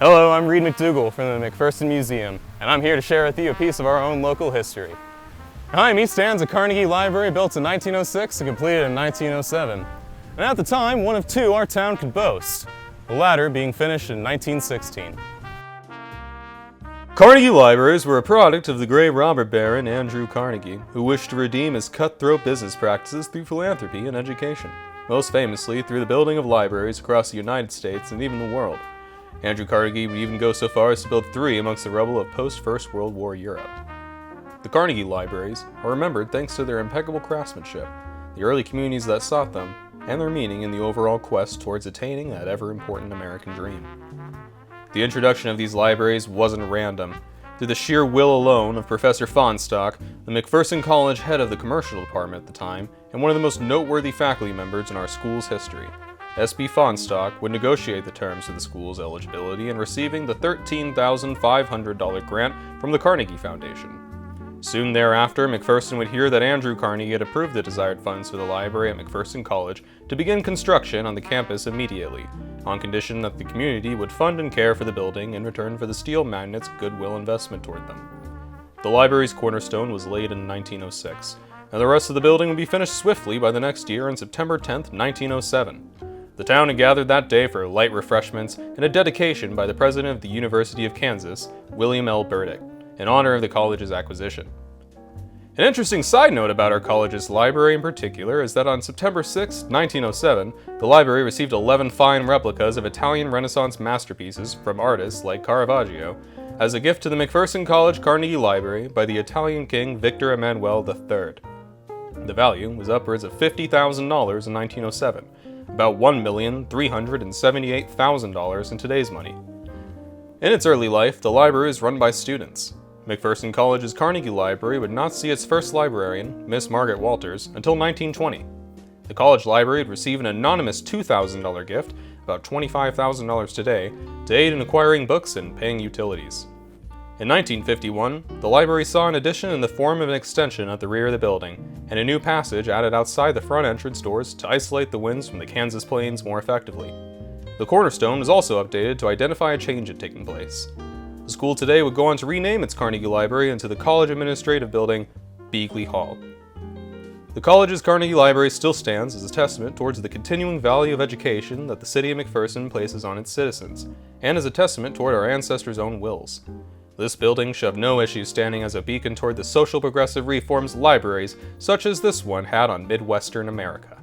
Hello, I'm Reed McDougall from the Mcpherson Museum, and I'm here to share with you a piece of our own local history. Behind me stands a Carnegie library built in 1906 and completed in 1907. And at the time, one of two our town could boast, the latter being finished in 1916. Carnegie libraries were a product of the great robber baron Andrew Carnegie, who wished to redeem his cutthroat business practices through philanthropy and education, most famously through the building of libraries across the United States and even the world. Andrew Carnegie would even go so far as to build 3 amongst the rubble of post-First World War Europe. The Carnegie libraries are remembered thanks to their impeccable craftsmanship, the early communities that sought them, and their meaning in the overall quest towards attaining that ever-important American dream. The introduction of these libraries wasn't random. Through the sheer will alone of Professor Fahnestock, the Mcpherson College head of the commercial department at the time, and one of the most noteworthy faculty members in our school's history. S.B. Fahnestock would negotiate the terms of the school's eligibility in receiving the $13,500 grant from the Carnegie Foundation. Soon thereafter, Mcpherson would hear that Andrew Carnegie had approved the desired funds for the library at Mcpherson College to begin construction on the campus immediately, on condition that the community would fund and care for the building in return for the steel magnate's goodwill investment toward them. The library's cornerstone was laid in 1906, and the rest of the building would be finished swiftly by the next year on September 10, 1907. The town had gathered that day for light refreshments and a dedication by the president of the University of Kansas, William L. Burdick, in honor of the college's acquisition. An interesting side note about our college's library in particular is that on September 6, 1907, the library received 11 fine replicas of Italian Renaissance masterpieces from artists like Caravaggio as a gift to the Mcpherson College Carnegie Library by the Italian King Victor Emmanuel III. The value was upwards of $50,000 in 1907, about $1,378,000 in today's money. In its early life, the library was run by students. Mcpherson College's Carnegie Library would not see its first librarian, Miss Margaret Walters, until 1920. The college library would receive an anonymous $2,000 gift, about $25,000 today, to aid in acquiring books and paying utilities. In 1951, the library saw an addition in the form of an extension at the rear of the building, and a new passage added outside the front entrance doors to isolate the winds from the Kansas plains more effectively. The cornerstone was also updated to identify a change had taken place. The school today would go on to rename its Carnegie Library into the College Administrative Building, Beagley Hall. The college's Carnegie Library still stands as a testament towards the continuing value of education that the city of Mcpherson places on its citizens, and as a testament toward our ancestors' own wills. This building should have no issue standing as a beacon toward the social progressive reforms libraries such as this one had on Midwestern America.